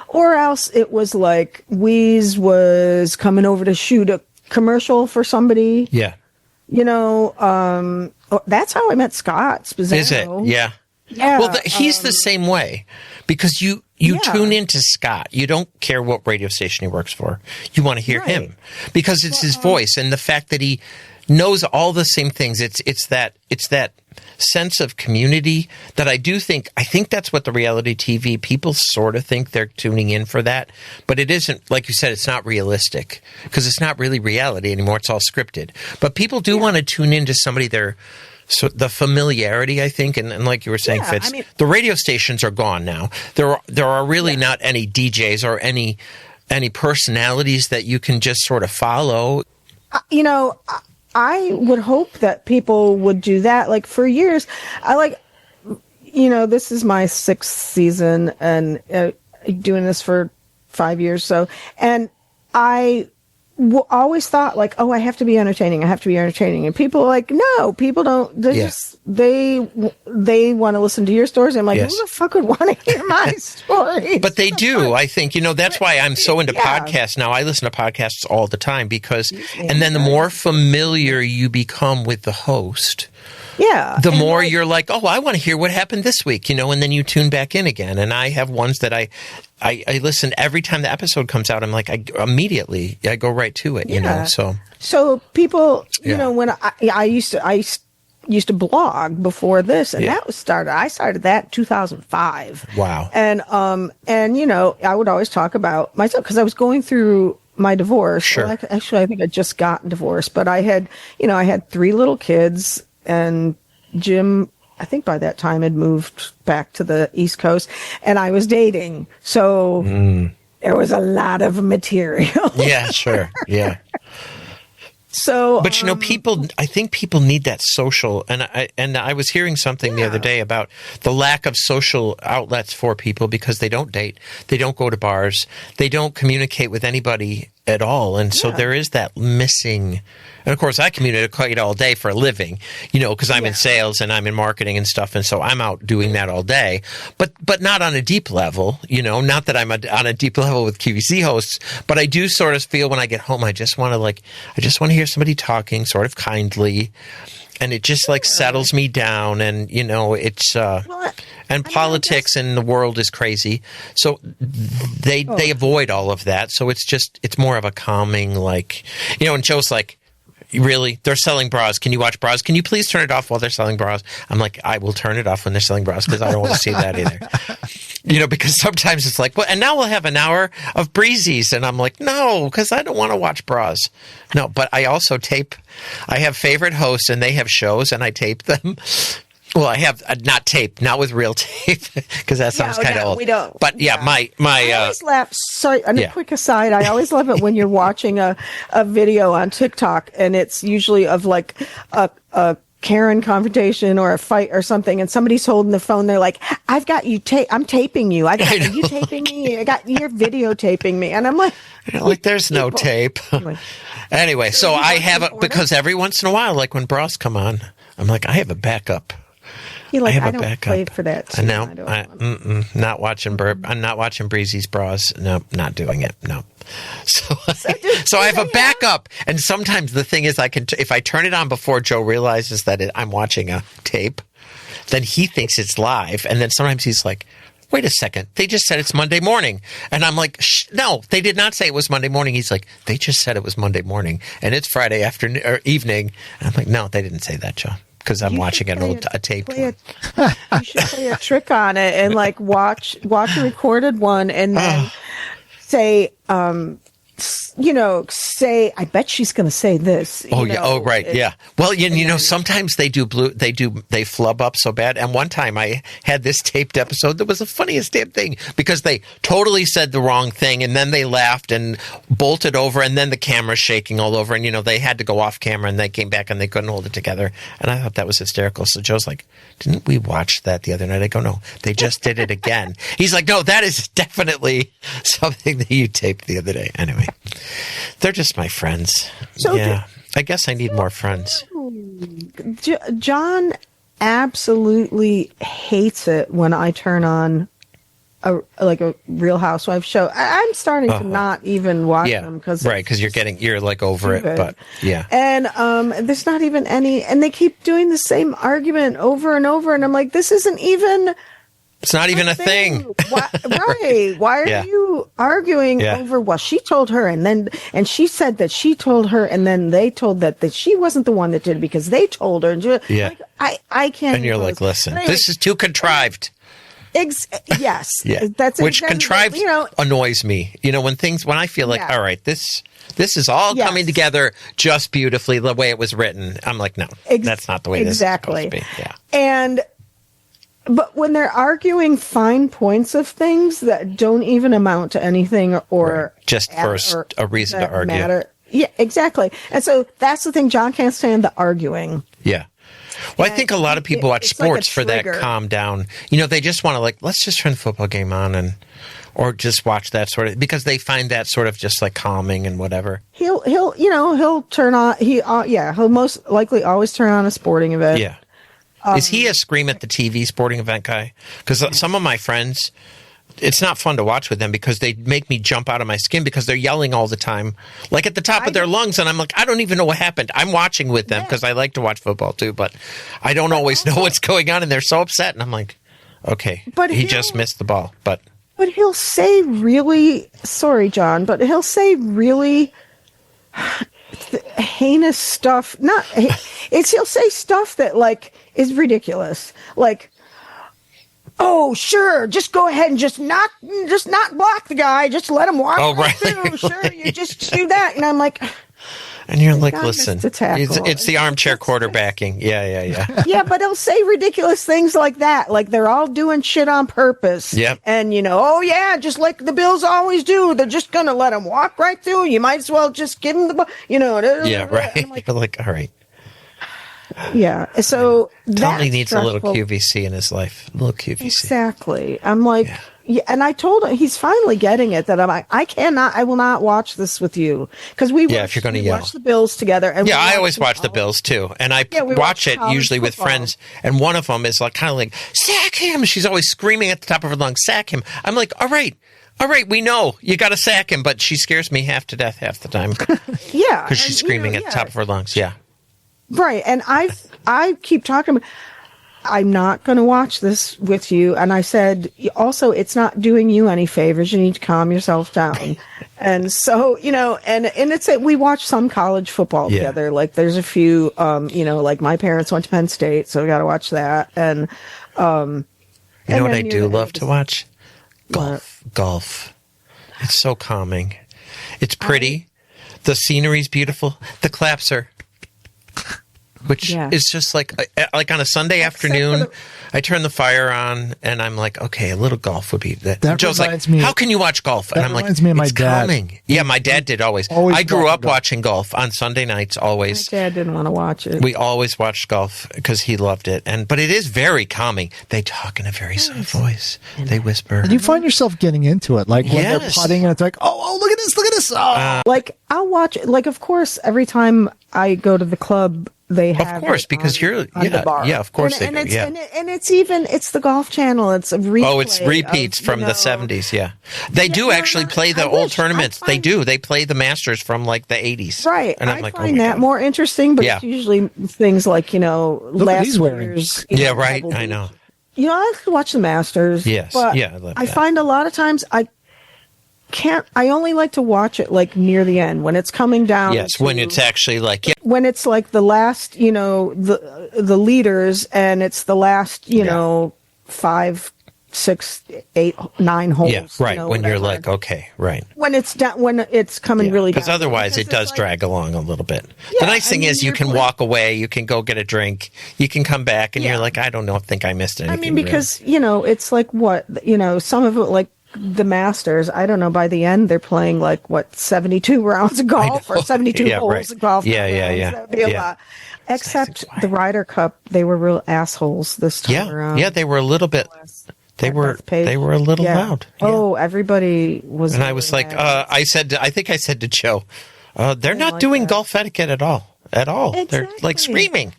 or else it was like Wheeze was coming over to shoot a commercial for somebody.
Yeah.
You know, that's how I met Scott Spezzano.
Is it? Yeah.
Yeah.
Well, he's the same way because you tune into Scott. You don't care what radio station he works for. You want to hear him because it's his voice and the fact that he knows all the same things. It's that sense of community that I think that's what the reality TV people sort of think they're tuning in for that, but it isn't. Like you said, it's not realistic because it's not really reality anymore. It's all scripted, but people do want to tune into somebody they're So the familiarity, I think, and like you were saying, Fitz, the radio stations are gone now. There are really not any DJs or any personalities that you can just sort of follow.
I would hope that people would do that. Like for years, this is my 6th season and doing this for 5 years. So, and I always thought like, oh, I have to be entertaining. And people are like, no, people don't. They want to listen to your stories. I'm like, who the fuck would want to hear my stories?
But they do. I think, that's why I'm so into podcasts now. I listen to podcasts all the time because, and then the more familiar you become with the host, the more you're like, oh, I want to hear what happened this week, and then you tune back in again. And I have ones that I listen every time the episode comes out. I'm like, I go right to it,
So people, when I used to blog before this, and that was I started that in 2005.
Wow.
And I would always talk about myself because I was going through my divorce.
Sure.
Well, actually, I think I'd just gotten divorced, but I had 3 little kids, and Jim, I think by that time, had moved back to the East Coast, and I was dating. So there was a lot of material.
Yeah, sure. Yeah.
So,
but I think people need that social, and I was hearing something the other day about the lack of social outlets for people because they don't date, they don't go to bars, they don't communicate with anybody at all, and so there is that missing. And of course, I communicate all day for a living, because I'm in sales and I'm in marketing and stuff, and so I'm out doing that all day. But not on a deep level, Not that I'm on a deep level with QVC hosts, but I do sort of feel when I get home, I just want to hear somebody talking, sort of kindly, and it just settles me down. And it's and politics in the world is crazy, so they avoid all of that. So it's more of a calming, and Joe's like, really? They're selling bras. Can you watch bras? Can you please turn it off while they're selling bras? I'm like, I will turn it off when they're selling bras because I don't want to see that either. Because sometimes it's like, well, and now we'll have an hour of breezies. And I'm like, no, because I don't want to watch bras. No, but I also tape. I have favorite hosts and they have shows and I tape them. Well, I have not with real tape, because that sounds kind of old. We don't. But my
I always laugh. Sorry, on a quick aside, I always love it when you're watching a video on TikTok, and it's usually of like a Karen confrontation or a fight or something, and somebody's holding the phone. They're like, "I've got you I'm taping you. Are you taping me? I got you're videotaping me." And I'm like,
there's no tape. Anyway, so I have it because every once in a while, like when bras come on, I'm like, I have a backup.
I don't play for that.
No, I'm not watching Breezy's bras. No, not doing it. No. So I have a backup, and sometimes the thing is, if I turn it on before Joe realizes that I'm watching a tape, then he thinks it's live, and then sometimes he's like, "Wait a second, they just said it's Monday morning," and I'm like, "No, they did not say it was Monday morning." He's like, "They just said it was Monday morning, and it's Friday afternoon or evening," and I'm like, "No, they didn't say that, Joe." Because I'm watching a tape.
You should play a trick on it and watch a recorded one and then say, I bet she's going to say this.
Oh, right. Yeah. Well, sometimes they flub up so bad. And one time I had this taped episode that was the funniest damn thing because they totally said the wrong thing and then they laughed and bolted over and then the camera's shaking all over. And, they had to go off camera and they came back and they couldn't hold it together. And I thought that was hysterical. So Joe's like, didn't we watch that the other night? I go, no, they just did it again. He's like, no, that is definitely something that you taped the other day. Anyway. They're just my friends. So I guess I need more friends.
John absolutely hates it when I turn on a Real Housewives show. I'm starting to not even watch them because
you're over it. But
and there's not even any, and they keep doing the same argument over and over, and I'm like, this isn't even.
It's not even a thing.
Why, right. Why are you arguing over, well, she told her and she said that she told her and then they told that she wasn't the one that did it because they told her. And I can't.
And you're like, listen, this is too contrived.
Yes.
That's which contrived annoys me. When I feel like, all right, this This is all
Yes.
coming together just beautifully the way it was written. I'm like, no, that's not the way this is supposed to be. Yeah.
But when they're arguing fine points of things that don't even amount to anything or
just for a reason to argue.
Matter. Yeah, exactly. And so that's the thing. John can't stand the arguing.
Yeah. Well, I think a lot of people watch sports for that
trigger.
calm down. You know, they just want to let's just turn the football game on or just watch that sort of, because they find that sort of just like calming and whatever.
He'll turn on, he'll most likely always turn on a sporting event.
Yeah. Is he a scream at the TV sporting event guy? Because some of my friends, it's not fun to watch with them because they make me jump out of my skin because they're yelling all the time, like at the top of their lungs. And I'm like, I don't even know what happened. I'm watching with them because I like to watch football too, but I don't always know what's going on. And they're so upset. And I'm like, okay, but he just missed the ball. But
he'll say really, sorry, John, but he'll say really heinous stuff. He'll say stuff that like is ridiculous. Like, oh, sure, just go ahead and just not block the guy. Just let him walk through. Sure, you just do that. And I'm like...
And you're like, listen, it's the armchair quarterbacking. Yeah.
Yeah, but he'll say ridiculous things like that. Like they're all doing shit on purpose.
Yep.
And, just like the Bills always do. They're just going to let him walk right through. You might as well just give him the ball.
Yeah, right.
Like,
you're like, all right.
Yeah. So
Tommy needs a little QVC in his life. A little QVC.
Exactly. I'm like... Yeah, and I told him, he's finally getting it, that I'm like, I will not watch this with you. Because if
you're going to yell.
Watch the Bills together. And
I always watch the Bills too. And I watch it usually with friends. And one of them is like, kind of like, sack him. She's always screaming at the top of her lungs, sack him. I'm like, all right, we know you got to sack him. But she scares me half to death half the time.
Yeah.
Because she's screaming at the top of her lungs. Yeah.
Right. And I keep talking about, I'm not going to watch this with you. And I said, also, it's not doing you any favors. You need to calm yourself down. And so, and we watch some college football together. Like there's a few, like my parents went to Penn State, so we got to watch that. And,
you know what I do love to watch? Golf. It's so calming. It's pretty. The scenery's beautiful. The claps are... Which is just like on a Sunday afternoon, I turn the fire on and I'm like, okay, a little golf would be that. Joe's like, how can you watch golf? And I'm like,
me of my
it's
dad.
calming. Yeah, my dad did always. I grew up watching golf on Sunday nights, always.
My dad didn't want to watch it.
We always watched golf because he loved it. But it is very calming. They talk in a very soft voice. They whisper.
And you find yourself getting into it. Like when they're putting and it's like, oh, look at this. Oh.
I'll watch it. Like, of course, every time I go to the club, they have,
of course, because you're
the bar.
Yeah, of course
and
they do. Yeah,
and it's the Golf Channel. It's a replay.
Oh, it's repeats from the 70s. Yeah, they do actually play the old tournaments. They do. They play the Masters from like the 80s.
Right.
And I'm
I
like,
find that more interesting, but it's usually things like last year's.
Yeah, right. I know.
I like to watch the Masters.
Yes.
But
I love that.
I find a lot of times I only like to watch it like near the end when it's coming down.
Yes, when it's actually like
when it's like the last, the leaders, and it's the last, 5, 6, 8, 9 holes.
Yeah, right. When you're like, okay, right.
When it's down, when it's coming really down.
Because otherwise it does drag along a little bit. The nice thing is you can walk away, you can go get a drink, you can come back, and you're like, I don't think I missed anything.
Because, it's like what, some of it, like, the Masters, I don't know, by the end they're playing like 72 rounds of golf or 72 holes of golf.
Yeah.
That'd be a lot. Except the Ryder Cup, they were real assholes this time around.
Yeah, they were a little bit. They were a little loud. Yeah.
Oh, everybody was.
And I was like, I think I said to Joe, they're not doing golf etiquette at all. Exactly. They're like screaming.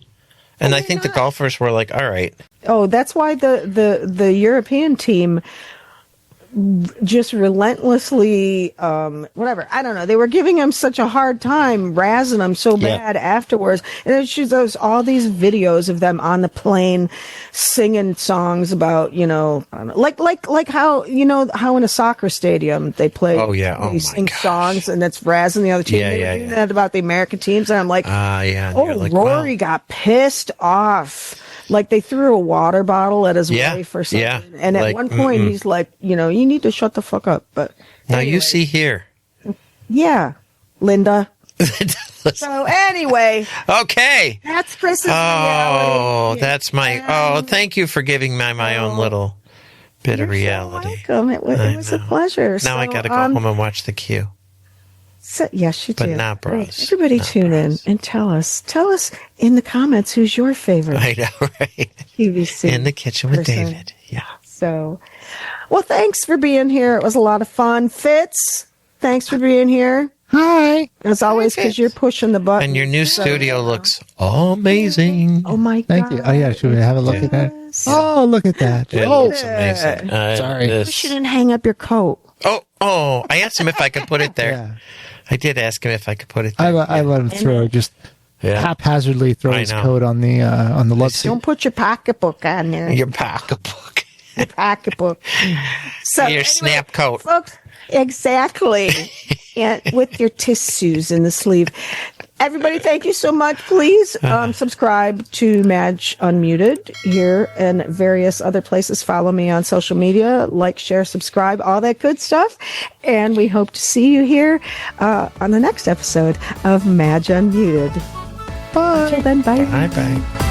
And I think the golfers were like, all right.
Oh, that's why the European team just relentlessly, whatever. I don't know. They were giving him such a hard time, razzing him so bad afterwards. And there's all these videos of them on the plane singing songs about, I don't know, like how, how in a soccer stadium they play, they sing songs and it's razzing the other team. They were doing that about the American teams. And I'm like, Rory got pissed off. Like they threw a water bottle at his wife or something. Yeah. And at one point he's like, you need to shut the fuck up. But
now you see here.
Yeah. Linda. So anyway,
okay.
that's Chris's
Oh,
reality.
that's my. Thank you for giving me my own little bit of reality.
So welcome. It was a pleasure.
Now I got to go home and watch the Q.
So, yes, you do.
But not Bros.
Everybody tune in and tell us in the comments who's your favorite.
I know, right?
QVC
in the kitchen with
person.
David. Yeah.
So, well, thanks for being here. It was a lot of fun. Fitz, thanks for being here.
Hi.
As always, because you're pushing the button.
And your new studio looks amazing.
Oh my God!
Thank you. Oh yeah, should we have a look at that?
Yes.
Oh, look at that.
It
Oh,
looks amazing.
Sorry.
You shouldn't hang up your coat.
Oh! I asked him if I could put it there.
yeah.
I did ask him if I could put it there.
I let him throw haphazardly throw
I
his
know.
coat on the love seat.
Don't put your pocketbook on there.
Your pocketbook.
Your pocketbook. So,
Your snap coat.
folks. Exactly. And with your tissues in the sleeve. Everybody, thank you so much. Please subscribe to Madge Unmuted here and various other places. Follow me on social media. Like, share, subscribe, all that good stuff. And we hope to see you here on the next episode of Madge Unmuted.
Bye.
Until then, bye.
Bye-bye.